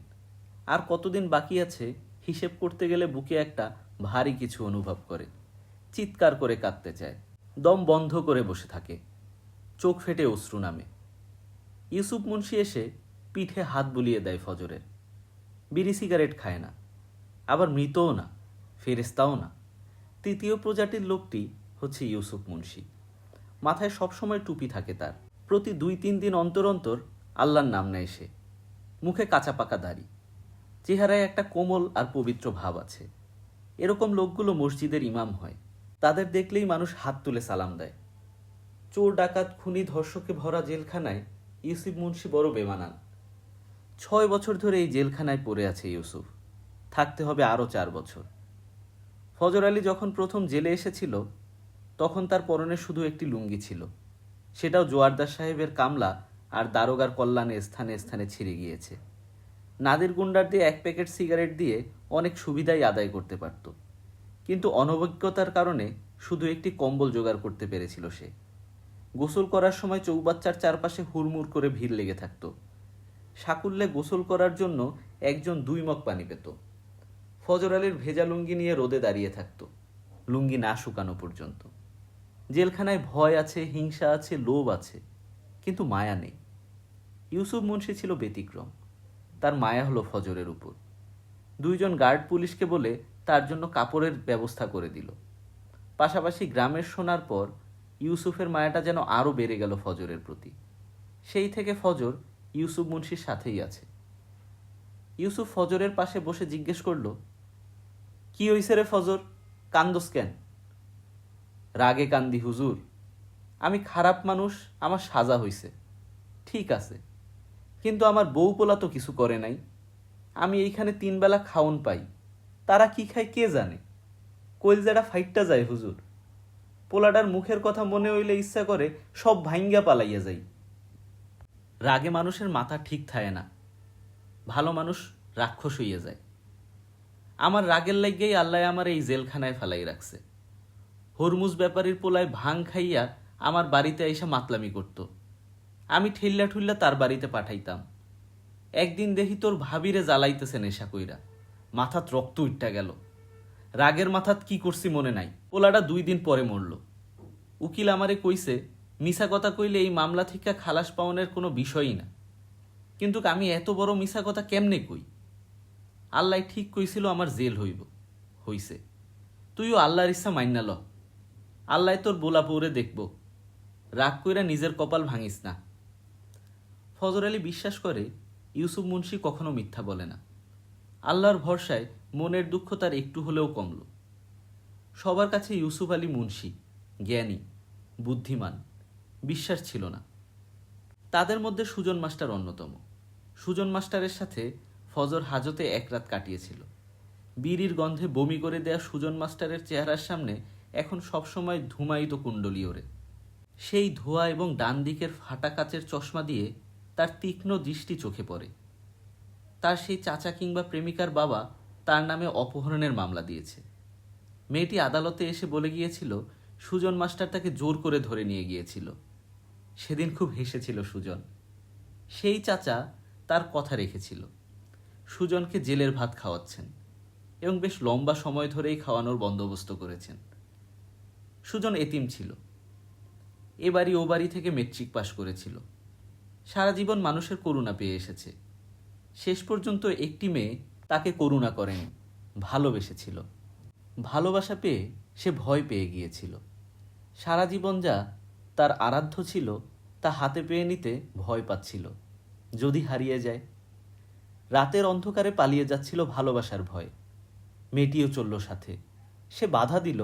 আর কতদিন বাকি আছে হিসেব করতে গেলে বুকে একটা ভারী কিছু অনুভব করে। চিৎকার করে কাঁদতে চায়, দম বন্ধ করে বসে থাকে, চোখ ফেটে অশ্রু নামে। ইউসুফ মুন্সি এসে পিঠে হাত বুলিয়ে দেয় ফজরের। বিড়ি সিগারেট খায় না, আবার মৃতও না, ফেরেস্তাও না। 3য় প্রজাতির লোকটি হচ্ছে ইউসুফ মুন্সি। মাথায় সবসময় টুপি থাকে তার। প্রতি 2-3 দিন অন্তর অন্তর আল্লাহর নাম নেয় সে। মুখে কাঁচা পাকা দাড়ি, চেহারায় একটা কোমল আর পবিত্র ভাব আছে। এরকম লোকগুলো মসজিদের ইমাম হয়। তাদের দেখলেই মানুষ হাত তুলে সালাম দেয়। চোর ডাকাত খুনি ধর্ষকে ভরা জেলখানায় ইউসুফ মুন্সি বড় বেমানান। 6 বছর ধরে এই জেলখানায় পড়ে আছে ইউসুফ, থাকতে হবে আরও 4 বছর। ফজর আলী যখন প্রথম জেলে এসেছিল, তখন তার পরনে শুধু একটি লুঙ্গি ছিল, সেটাও জোয়ারদার সাহেবের কামলা আর দারোগার কল্যাণে স্থানে স্থানে ছিঁড়ে গিয়েছে। নাদির গুন্ডার দিয়ে 1 প্যাকেট সিগারেট দিয়ে অনেক সুবিধাই আদায় করতে পারত, কিন্তু অনভিজ্ঞতার কারণে শুধু একটি কম্বল জোগাড় করতে পেরেছিল সে। গোসল করার সময় চৌবাচ্চার চারপাশে হুড়মুড় করে ভিড় লেগে থাকত। সাকুল্যে গোসল করার জন্য একজন 2 মগ পানি পেত। ফজর আলীর ভেজা লুঙ্গি নিয়ে রোদে দাঁড়িয়ে থাকত, লুঙ্গি না শুকানো পর্যন্ত। জেলখানায় ভয় আছে, হিংসা আছে, লোভ আছে, কিন্তু মায়া নেই। ইউসুফ মুন্সি ছিল ব্যতিক্রম। তার মায়া হলো ফজরের উপর। 2 জন গার্ড পুলিশকে বলে তার জন্য কাপড়ের ব্যবস্থা করে দিল। পাশাপাশি গ্রামের শোনার পর ইউসুফের মায়াটা যেন আরও বেড়ে গেল ফজরের প্রতি। সেই থেকে ফজর ইউসুফ মুন্সির সাথেই আছে। ইউসুফ ফজরের পাশে বসে জিজ্ঞেস করল, কি হইছে রে ফজর, কান্দোস কেন? রাগে কান্দি হুজুর, আমি খারাপ মানুষ, আমার সাজা হইছে। ঠিক আছে, কিন্তু আমার বউ পোলা তো কিছু করে নাই। আমি এইখানে 3 বেলা খাওন পাই, তারা কি খায় কে জানে। কইলজাটা ফাইটটা যায় হুজুর। পোলাটার মুখের কথা মনে হইলে ইচ্ছা করে সব ভাঙ্গা পালাইয়া যাই। রাগে মানুষের মাথা ঠিক থাকে না, ভালো মানুষ রাক্ষস হইয়া যায়। আমার রাগের লাগিয়েই আল্লাহ আমার এই জেলখানায় ফেলাই রাখছে। হরমুজ ব্যাপারীর পোলায় ভাং খাইয়া আমার বাড়িতে এসে মাতলামি করত। আমি ঠেল্লা ঠুল্লা তার বাড়িতে পাঠাইতাম। একদিন দেখি তোর ভাবিরে জ্বালাইতেছে নেশা কইরা, মাথাত রক্ত উঠটা গেল। রাগের মাথাত কি করছি মনে নাই, পোলাটা 2 দিন পরে মরল। উকিল আমারে কইছে মিছা কথা কইলে এই মামলা থেকে খালাস পাওনের কোনো বিষয়ই না। কিন্তু আমি এত বড় মিছা কথা কেমনে কই? আল্লাহ ঠিক কইছিল আমার জেল হইব, হইছে। তুইও আল্লাহর ইচ্ছা মাইনা ল। আল্লাহ তোর বোলা পৌরে দেখব। রাগ কইরা নিজের কপাল ভাঙিস না। ফজর আলী বিশ্বাস করে ইউসুফ মুন্সি কখনো মিথ্যা বলে না। আল্লাহর ভরসায় মনের দুঃখ তার একটু হলেও কমল। সবার কাছে ইউসুফ আলী মুন্সি জ্ঞানী, বুদ্ধিমান, বিশ্বাস ছিল না। তাদের মধ্যে সুজন মাস্টার অন্যতম। সুজন মাস্টারের সাথে ফজর হাজতে 1 রাত কাটিয়েছিল। বিড়ির গন্ধে বমি করে দেয়া সুজন মাস্টারের চেহারার সামনে এখন সবসময় ধুমায়িত কুণ্ডলী ওড়ে। সেই ধোয়া এবং ডান দিকের ফাটা কাচের চশমা দিয়ে তার তীক্ষ্ণ দৃষ্টি চোখে পড়ে। তার সেই চাচা কিংবা প্রেমিকার বাবা তার নামে অপহরণের মামলা দিয়েছে। মেয়েটি আদালতে এসে বলে গিয়েছিল সুজন মাস্টার তাকে জোর করে ধরে নিয়ে গিয়েছিল। সেদিন খুব হেসেছিল সুজন। সেই চাচা তার কথা রেখেছিল। সুজনকে জেলের ভাত খাওয়াচ্ছেন এবং বেশ লম্বা সময় ধরেই খাওয়ানোর বন্দোবস্ত করেছেন। সুজন এতিম ছিল। এ বাড়ি ও বাড়ি থেকে মেট্রিক পাশ করেছিল। সারা জীবন মানুষের করুণা পেয়ে এসেছে। শেষ পর্যন্ত একটি মেয়ে তাকে করুণা করেনি, ভালোবেসেছিল। ভালোবাসা পেয়ে সে ভয় পেয়ে গিয়েছিল। সারা জীবন যা তার আরাধ্য ছিল তা হাতে পেয়ে নিতে ভয় পাচ্ছিল, যদি হারিয়ে যায়। রাতের অন্ধকারে পালিয়ে যাচ্ছিল ভালোবাসার ভয়। মেয়েটিও চলল সাথে। সে বাধা দিল,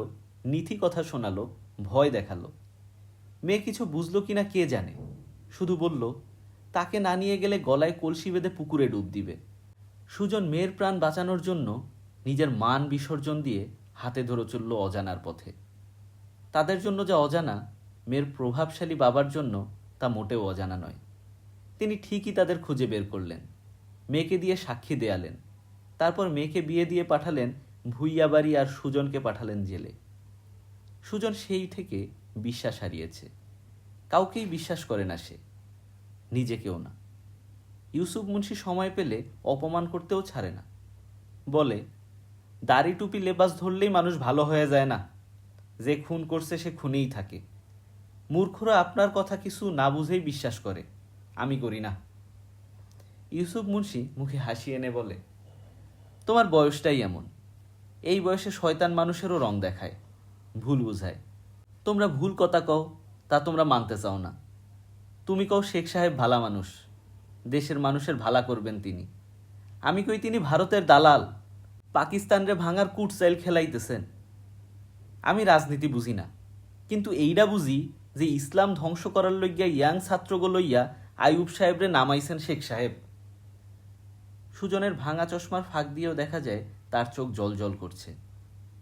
নীতি কথা শোনালো, ভয় দেখালো। মেয়ে কিছু বুঝলো কিনা কে জানে, শুধু বলল তাকে না নিয়ে গেলে গলায় কলসি বেঁধে পুকুরে ডুব দিবে। সুজন মেয়ের প্রাণ বাঁচানোর জন্য নিজের মান বিসর্জন দিয়ে হাতে ধরে চলল অজানার পথে। তাদের জন্য যা অজানা, মেয়ের প্রভাবশালী বাবার জন্য তা মোটেও অজানা নয়। তিনি ঠিকই তাদের খুঁজে বের করলেন, মেয়েকে দিয়ে সাক্ষী দেয়ালেন। তারপর মেয়েকে বিয়ে দিয়ে পাঠালেন ভুইয়াবাড়ি আর সুজনকে পাঠালেন জেলে। সুজন সেই থেকে বিশ্বাস হারিয়েছে। কাউকেই বিশ্বাস করে না সে, নিজেকেও না। ইউসুফ মুন্সি সময় পেলে অপমান করতেও ছাড়ে না। বলে, দাড়ি টুপি লেবাস ধরলেই মানুষ ভালো হয়ে যায় না। যে খুন করছে সে খুনেই থাকে। মূর্খরা আপনার কথা কিছু না বুঝেই বিশ্বাস করে, আমি করি না। ইউসুফ মুন্সি মুখে হাসি এনে বলে, তোমার বয়সটাই এমন। এই বয়সে শয়তান মানুষেরও রং দেখায়, ভুল বুঝায়। তোমরা ভুল কথা কও, তা তোমরা মানতে চাও না। তুমি কও শেখ সাহেব ভালা মানুষ, দেশের মানুষের ভালা করবেন তিনি। আমি কই তিনি ভারতের দালাল, পাকিস্তানরে ভাঙার কুটচাইল খেলাইতেছেন। আমি রাজনীতি বুঝি না, কিন্তু এইটা বুঝি যে ইসলাম ধ্বংস করার লইয়া ইয়াং ছাত্রগো লইয়া আইয়ুব সাহেবরে নামাইছেন শেখ সাহেব। সুজনের ভাঙা চশমার ফাঁক দিয়েও দেখা যায় তার চোখ জল জল করছে।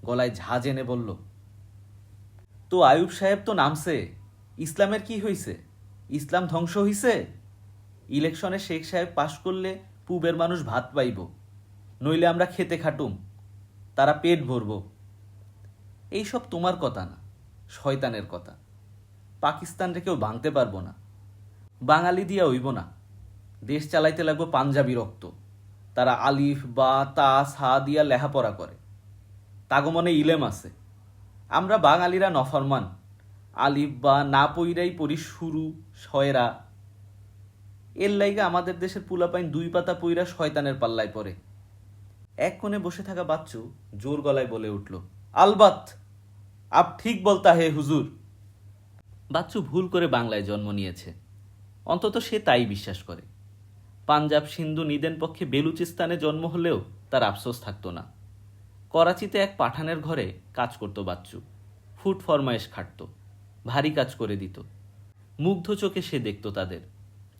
গলায় ঝাঁজ এনে বলল, তো আইয়ুব সাহেব তো নামছে, ইসলামের কি হইছে? ইসলাম ধ্বংস হইছে? ইলেকশনে শেখ সাহেব পাশ করলে পূবের মানুষ ভাত পাইব, নইলে আমরা খেতে খাটুম, তারা পেট ভরব। এইসব তোমার কথা না, শয়তানের কথা। পাকিস্তানরে কেউ ভাঙতে পারবো না, বাঙালি দিয়া হইব না। দেশ চালাইতে লাগবো পাঞ্জাবি রক্ত। তারা আলিফ বা তা সা দিয়া লেখাপড়া করে, তাগমনে ইলেম আছে। আমরা বাঙালিরা নফরমান, আলিফ বা না পইরাই পড়ি শুরু শয়রা। এর লাইগা আমাদের দেশের পুলাপাইন 2 পাতা পইরা শয়তানের পাল্লায় পড়ে। এক কোণে বসে থাকা বাচ্চু জোর গলায় বলে উঠল, আলবাত, আপ ঠিক বলতা হে হুজুর। বাচ্চু ভুল করে বাংলায় জন্ম নিয়েছে, অন্তত সে তাই বিশ্বাস করে। পাঞ্জাব সিন্ধু নিদেন পক্ষে বেলুচিস্তানে জন্ম হলেও তার আফসোস থাকতো না। করাচিতে এক পাঠানের ঘরে কাজ করত বাচ্চু। ফুট ফরমায়েশ খাটত, ভারী কাজ করে দিত। মুগ্ধ চোখে সে দেখত তাদের,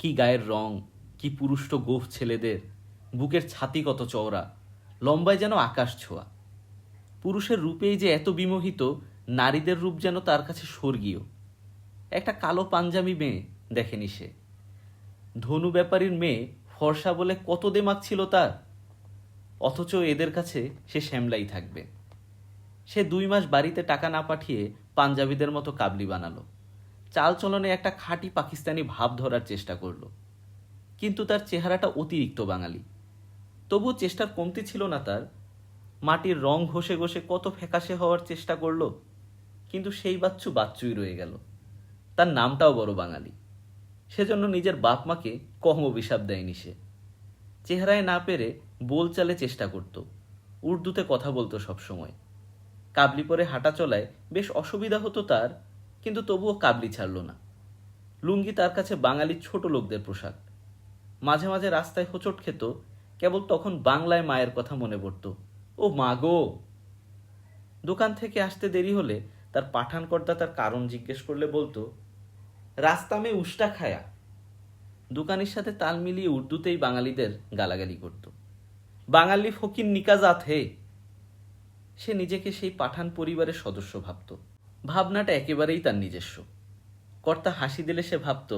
কি গায়ের রং, কি পুরুষ্ট গোফ ছেলেদের, বুকের ছাতি কত চওড়া, লম্বায় যেন আকাশ ছোঁয়া। পুরুষের রূপেই যে এত বিমোহিত, নারীদের রূপ যেন তার কাছে স্বর্গীয়। একটা কালো পাঞ্জাবি মেয়ে দেখেনি সে। ধনু ব্যাপারীর মেয়ে ফর্সা বলে কত দেমাক ছিল তার, অথচ এদের কাছে সে শ্যামলাই থাকবে। সে 2 মাস বাড়িতে টাকা না পাঠিয়ে পাঞ্জাবিদের মতো কাবলি বানালো, চালচলনে একটা খাঁটি পাকিস্তানি ভাব ধরার চেষ্টা করলো। কিন্তু তার চেহারাটা অতিরিক্ত বাঙালি। তবু চেষ্টার কমতি ছিল না তার। মাটির রং ঘষে ঘষে কত ফ্যাকাশে হওয়ার চেষ্টা করলো, কিন্তু সেই বাচ্চু বাচ্চুই রয়ে গেল। তার নামটাও বড় বাঙালি, সেজন্য নিজের বাপ মাকে কম অভিশাপ দেয়নি সে। চেহারায় না পেরে বোলচালে চেষ্টা করত, উর্দুতে কথা বলতো সবসময়। কাবলি পরে হাঁটা চলায় বেশ অসুবিধা হতো তার, কিন্তু তবুও কাবলি ছাড়ল না। লুঙ্গি তার কাছে বাঙালি ছোট লোকদের পোশাক। মাঝে মাঝে রাস্তায় হোঁচট খেত, কেবল তখন বাংলায় মায়ের কথা মনে পড়ত, ও মা গো। দোকান থেকে আসতে দেরি হলে তার পাঠানকর্তা তার কারণ জিজ্ঞেস করলে বলতো, রাস্তা মে উষ্টা খায়া। দোকানির সাথে তাল মিলিয়ে উর্দুতেই বাঙালিদের গালাগালি করত, বাঙালি ফকির নিকাজাত হে। সে নিজেকে সেই পাঠান পরিবারের সদস্য ভাবত। ভাবনাটা একেবারেই তার নিজস্ব। কর্তা হাসি দিলে সে ভাবত,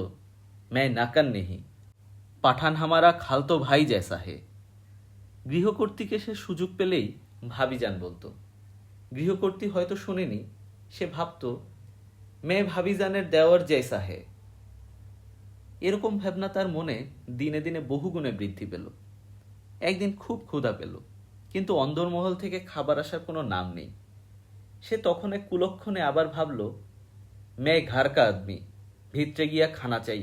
मैं नाकन नहीं, পাঠান হামারা খালতো ভাই জैसा है। গৃহকর্ত্রীকে সে সুযোগ পেলেই ভাবিজান বলতো। গৃহকর্ত্রী হয়তো শোনেনি, সে ভাবত, मैं ভাবিজানের দেওয়ার জैसा है। এরকম ভাবনা তার মনে দিনে দিনে বহুগুণে বৃদ্ধি পেল। একদিন খুব ক্ষুধা পেল, কিন্তু অন্দরমহল থেকে খাবার আসার কোনো নাম নেই। সে তখন এক কুলক্ষণে আবার ভাবল, मैं घर का आदमी, ভিতরে গিয়া খানা চাই,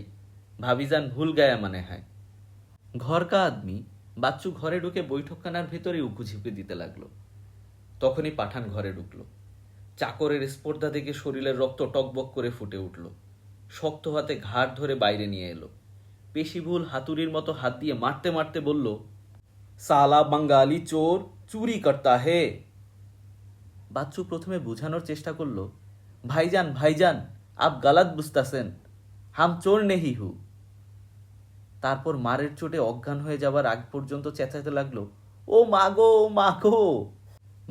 ভাবিজান ভুল গায়া মানে হয়। ঘর কা আদমি বাচ্চু ঘরে ঢুকে বৈঠকখানার ভেতরে উকুঝিপি দিতে লাগলো। তখনই পাঠান ঘরে ঢুকলো। চাকরের স্পর্ধা দেখে শরীরের রক্ত টকবক করে ফুটে উঠল। শক্ত হাতে ঘাড় ধরে বাইরে নিয়ে এলো। পেশিভুল হাতুড়ির মতো হাত দিয়ে মারতে মারতে বলল, সালা বাঙ্গালি চোর, চুরি করতা হে। বাচ্চু প্রথমে বোঝানোর চেষ্টা করলো, ভাইজান ভাইজান, আপ গালাত বুঝতাছেন, হাম চোর নেহি হু। তারপর মারের চোটে অজ্ঞান হয়ে যাবার আগ পর্যন্ত চেঁচাতে লাগলো, ও মাগো মাগো।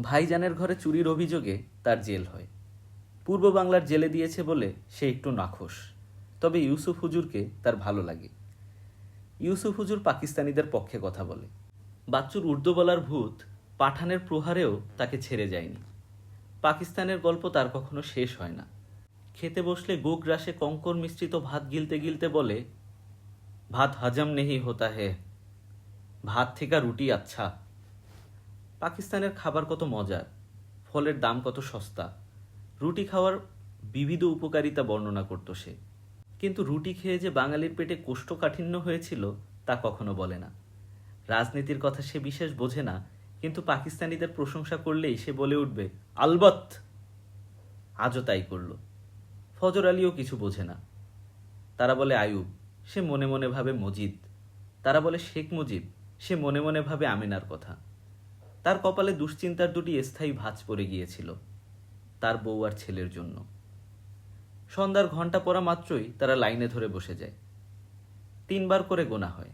ভাইজানের ঘরে চুরির অভিযোগে তার জেল হয়। পূর্ব বাংলার জেলে দিয়েছে বলে সে একটু নাখোশ, তবে ইউসুফ হুজুরকে তার ভালো লাগে। ইউসুফ হুজুর পাকিস্তানিদের পক্ষে কথা বলে। বাচ্চুর উর্দু বলার ভূত পাঠানের প্রহারেও তাকে ছেড়ে যায়নি। পাকিস্তানের গল্প তার কখনো শেষ হয় না। খেতে বসলে গোক গ্রাসে কঙ্কর মিশ্রিত ভাত গিলতে গিলতে বলে, ভাত হজম নেহি হোতা হে, ভাত থেকে রুটি আচ্ছা। পাকিস্তানের খাবার কত মজার, ফলের দাম কত সস্তা, রুটি খাওয়ার বিবিধ উপকারিতা বর্ণনা করত সে। কিন্তু রুটি খেয়ে যে বাঙালির পেটে কোষ্ঠকাঠিন্য হয়েছিল তা কখনো বলে না। রাজনীতির কথা সে বিশেষ বোঝে না, কিন্তু পাকিস্তানিদের প্রশংসা করলেই সে বলে উঠবে, আলবত। আজও তাই করল। ফজর আলীও কিছু বোঝে না। তারা বলে আয়ুব, সে মনে মনে ভাবে মজিদ। তারা বলে শেখ মুজিব, সে মনে মনে ভাবে আমিনার কথা। তার কপালে দুশ্চিন্তার 2টি স্থায়ী ভাঁজ পড়ে গিয়েছিল, তার বউ আর ছেলের জন্য। সন্ধ্যার ঘন্টা পড়া মাত্রই তারা লাইনে ধরে বসে যায়। 3 বার করে গোনা হয়,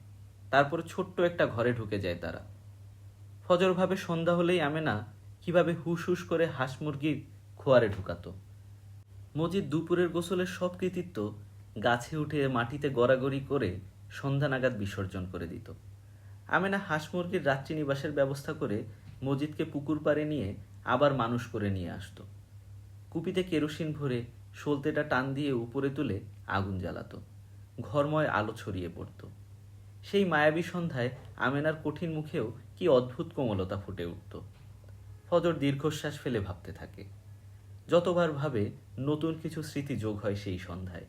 তারপর ছোট্ট একটা ঘরে ঢুকে যায় তারা। ফজর ভাবে সন্ধ্যা হলেই আমেনা কিভাবে হুস হুস করে হাঁস মুরগির খোয়ারে ঢুকাতো। মজিদ দুপুরের গোসলের সব কৃতিত্ব গাছে উঠে মাটিতে গড়াগড়ি করে সন্ধ্যা নাগাদ বিসর্জন করে দিত। আমেনা হাঁস মুরগির রাত্রি নিবাসের ব্যবস্থা করে মজিদকে পুকুর পাড়ে নিয়ে আবার মানুষ করে নিয়ে আসতো। কুপিতে কেরোসিন ভরে সলতেটা টান দিয়ে উপরে তুলে আগুন জ্বালাতো। ঘরময় আলো ছড়িয়ে পড়ত। সেই মায়াবী সন্ধ্যায় আমেনার কঠিন মুখেও কি অদ্ভুত কোমলতা ফুটে উঠত। ফজর দীর্ঘশ্বাস ফেলে ভাবতে থাকে। যতবার ভাবে নতুন কিছু স্মৃতি যোগ হয় সেই সন্ধ্যায়,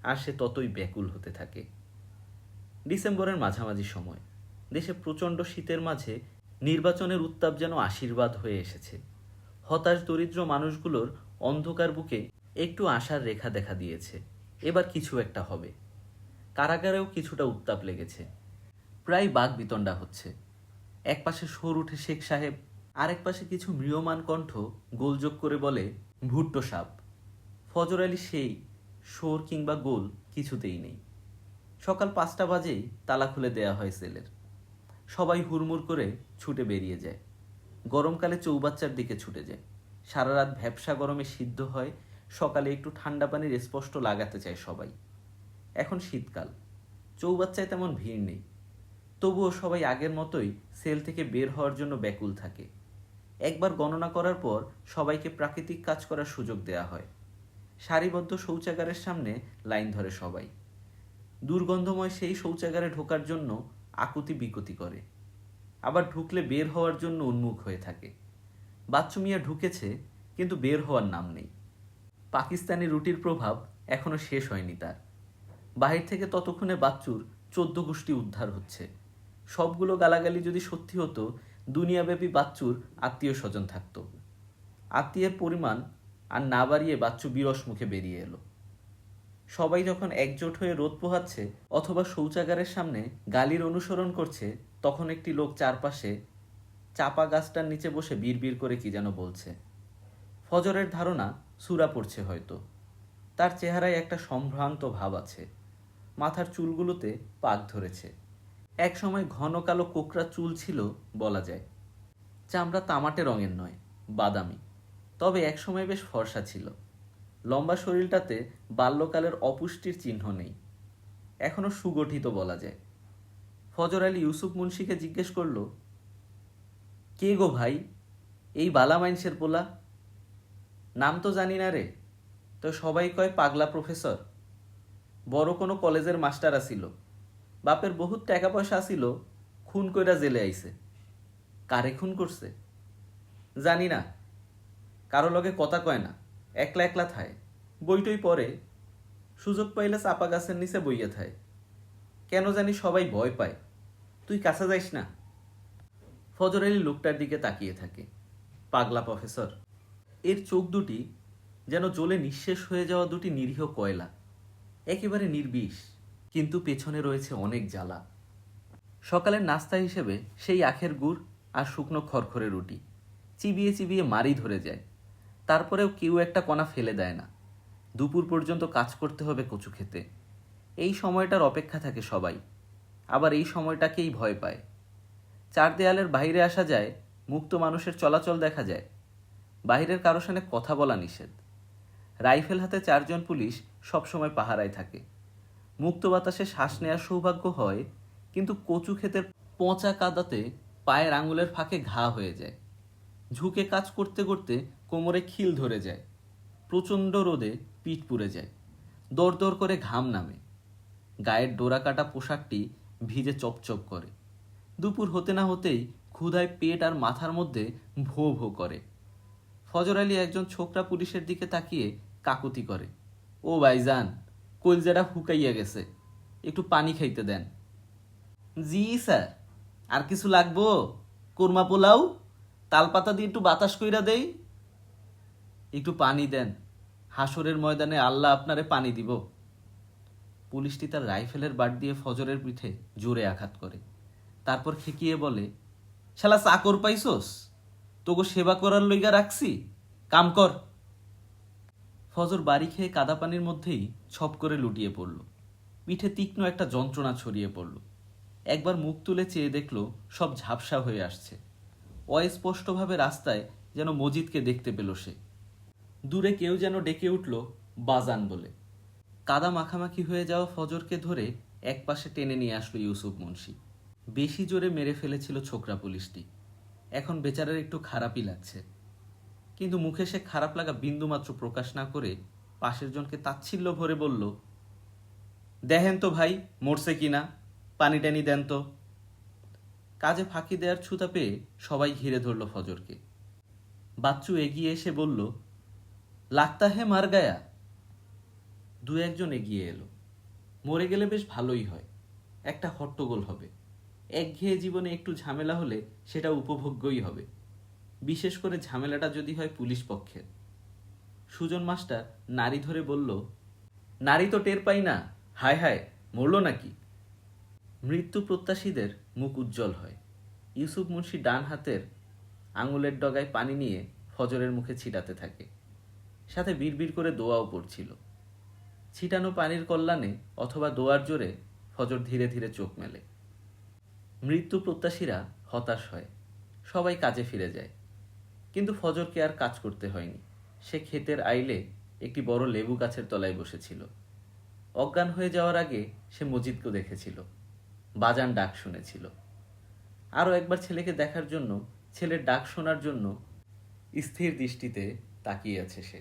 আর সে ততই ব্যাকুল হতে থাকে। ডিসেম্বরের মাঝামাঝি সময়। দেশে প্রচণ্ড শীতের মাঝে নির্বাচনের উত্তাপ যেন আশীর্বাদ হয়ে এসেছে। হতাশ দরিদ্র মানুষগুলোর অন্ধকার বুকে একটু আশার রেখা দেখা দিয়েছে। এবার কিছু একটা হবে। কারাগারেও কিছুটা উত্তাপ লেগেছে। প্রায় বাক বিতণ্ডা হচ্ছে। এক পাশে সোর উঠে শেখ সাহেব, আরেক পাশে কিছু ম্রিয়মাণ কণ্ঠ গোলযোগ করে বলে ভুট্টো সাপ। ফজর আলী সেই সোর কিংবা গোল কিছুতেই নেই। সকাল 5টা বাজেই তালা খুলে দেয়া হয় সেলের। সবাই হুড়মুড় করে ছুটে বেরিয়ে যায়। গরমকালে চৌবাচ্চার দিকে ছুটে যায়। সারা রাত ভ্যাপসা গরমে সিদ্ধ হয়। সকালে একটু ঠান্ডা পানির স্পষ্ট লাগাতে চায় সবাই। এখন শীতকাল, চৌবাচ্চায় তেমন ভিড় নেই। তবুও সবাই আগের মতোই সেল থেকে বের হওয়ার জন্য ব্যাকুল থাকে। একবার গণনা করার পর সবাইকে প্রাকৃতিক কাজ করার সুযোগ দেয়া হয়। সারিবদ্ধ শৌচাগারের সামনে লাইন ধরে সবাই। দুর্গন্ধময় সেই শৌচাগারে ঢোকার জন্য আকুতি বিকুতি করে, আবার ঢুকলে বের হওয়ার জন্য উন্মুখ হয়ে থাকে। বাচ্চু মিয়া ঢুকেছে, কিন্তু বের হওয়ার নাম নেই। পাকিস্তানি রুটির প্রভাব এখনো শেষ হয়নি তার। বাহির থেকে ততক্ষণে বাচ্চুর 14 গোষ্ঠী উদ্ধার হচ্ছে। সবগুলো গালাগালি যদি সত্যি হতো, দুনিয়াব্যাপী বাচ্চুর আত্মীয় স্বজন থাকতো। আত্মীয়ের পরিমাণ আর না বাড়িয়ে বাচ্চু বিরস মুখে বেরিয়ে এলো। সবাই যখন একজোট হয়ে রোদ পোহাচ্ছে অথবা শৌচাগারের সামনে গালির অনুসরণ করছে, তখন একটি লোক চারপাশে চাপা গাছটার নিচে বসে বিড়বিড় করে কি যেন বলছে। ফজরের ধারণা সূরা পড়ছে হয়তো। তার চেহারায় একটা সম্ভ্রান্ত ভাব আছে। মাথার চুলগুলোতে পাক ধরেছে। এক সময় ঘন কালো কোকড়া চুল ছিল বলা যায়। চামড়া তামাটে রঙের নয়, বাদামি, তবে একসময় বেশ ফর্সা ছিল। লম্বা শরীরটাতে বাল্যকালের অপুষ্টির চিহ্ন নেই, এখনো সুগঠিত বলা যায়। ফজর আলী ইউসুফ মুন্সিকে জিজ্ঞেস করল, কে গো ভাই, এই বালা মাইনসের পোলা? নাম তো জানি না রে, তো সবাই কয় পাগলা প্রফেসর। বড় কোনো কলেজের মাস্টার আসিল, বাপের বহুত টাকা পয়সা আসিল, খুন কইরা জেলে আইছে। কারে খুন করছে জানি না, কারো লগে কথা কয় না, একলা একলা থায়, বইটই পড়ে, সুযোগ পাইলে চাপা গাছের নিচে বইয়া থায়। কেন জানি সবাই ভয় পায়, তুই কাছে যাইস না। ফজর আলী লোকটার দিকে তাকিয়ে থাকে। পাগলা প্রফেসর, এর চোখ দুটি যেন জ্বলে নিঃশেষ হয়ে যাওয়া দুটি নিরীহ কয়লা, একেবারে নির্বিষ, কিন্তু পেছনে রয়েছে অনেক জ্বালা। সকালের নাস্তা হিসেবে সেই আখের গুড় আর শুকনো খড়খড়ে রুটি চিবিয়ে চিবিয়ে মারি ধরে যায়। তারপরেও কেউ একটা কণা ফেলে দেয় না। দুপুর পর্যন্ত কাজ করতে হবে কচু খেতে। এই সময়টার অপেক্ষা থাকে সবাই, আবার এই সময়টাকেই ভয় পায়। চার দেয়ালের বাইরে আসা যায়, মুক্ত মানুষের চলাচল দেখা যায়। বাইরের কারো সাথে কথা বলা নিষেধ। রাইফেল হাতে 4 জন পুলিশ সবসময় পাহারায় থাকে। মুক্ত বাতাসে শ্বাস নেওয়ার সৌভাগ্য হয়, কিন্তু কচু ক্ষেতের পচা কাদাতে পায়ের আঙুলের ফাঁকে ঘা হয়ে যায়। ঝুঁকে কাজ করতে করতে কোমরে খিল ধরে যায়। প্রচণ্ড রোদে পিঠ পুড়ে যায়। দর দর করে ঘাম নামে। গায়ের ডোরা কাটা পোশাকটি ভিজে চপচপ করে। দুপুর হতে না হতেই ক্ষুধায় পেট আর মাথার মধ্যে ভো ভো করে। ফজর আলী একজন ছোকরা পুলিশের দিকে তাকিয়ে কাকুতি করে, ও ভাইজান, কলজাটা হুকাইয়া গেছে, একটু পানি খাইতে দেন। জি স্যার, আর কিছু লাগবো? কোরমা পোলাও, তালপাতা দিয়ে একটু বাতাস কইরা দেই। একটু পানি দেন, হাসরের ময়দানে আল্লাহ আপনারে পানি দিব। পুলিশটি তার রাইফেলের বাট দিয়ে ফজরের পিঠে জোরে আঘাত করে। তারপর খেকিয়ে বলে, শালা চাকর পাইছোস? তোগো সেবা করার লইগা রাখছি, কাম কর। ফজর বাড়ি খেয়ে কাদা পানির মধ্যেই ছপ করে লুটিয়ে পড়ল। পিঠে তীক্ষ্ণ একটা যন্ত্রণা ছড়িয়ে পড়ল। একবার মুখ তুলে চেয়ে দেখল সব ঝাপসা হয়ে আসছে। অস্পষ্টভাবে রাস্তায় যেন মজিদকে দেখতে পেল সে। দূরে কেউ যেন ডেকে উঠল বাজান বলে। কাদা মাখামাখি হয়ে যাওয়া ফজরকে ধরে একপাশে টেনে নিয়ে আসলো ইউসুফ মুন্সি। বেশি জোরে মেরে ফেলেছিল ছোকরা পুলিশটি। এখন বেচারার একটু খারাপই লাগছে। কিন্তু মুখে সে খারাপ লাগা বিন্দুমাত্র প্রকাশ না করে পাশের জনকে তাচ্ছিল্য ভরে বলল, দেখেন তো ভাই মরছে কিনা, পানি টানি দেন তো। কাজে ফাঁকি দেওয়ার ছুতা পেয়ে সবাই ঘিরে ধরল ফজরকে। বাচ্চু এগিয়ে এসে বলল, লাগতা হে মার গায়া। দু একজন এগিয়ে এলো। মরে গেলে বেশ ভালোই হয়, একটা হট্টগোল হবে, একঘেয়ে জীবনে একটু ঝামেলা হলে সেটা উপভোগ্যই হবে, বিশেষ করে ঝামেলাটা যদি হয় পুলিশ পক্ষের। সুজন মাস্টার নাড়ি ধরে বলল, নারী তো টের পাই না, হায় হায় মরল নাকি। মৃত্যু প্রত্যাশীদের মুখ উজ্জ্বল হয়। ইউসুফ মুন্সি ডান হাতের আঙুলের ডগায় পানি নিয়ে ফজরের মুখে ছিটাতে থাকে, সাথে বিড়বিড় করে দোয়াও পড়ছিল। ছিটানো পানির কল্যাণে অথবা দোয়ার জোরে ফজর ধীরে ধীরে চোখ মেলে। মৃত্যু প্রত্যাশীরা হতাশ হয়, সবাই কাজে ফিরে যায়। কিন্তু ফজরকে আর কাজ করতে হয়নি। সে ক্ষেতের আইলে একটি বড় লেবু গাছের তলায় বসেছিল। অজ্ঞান হয়ে যাওয়ার আগে সে মজিদকে দেখেছিল, বাজান ডাক শুনেছিল। আরও একবার ছেলেকে দেখার জন্য, ছেলের ডাক শোনার জন্য স্থির দৃষ্টিতে তাকিয়ে আছে সে।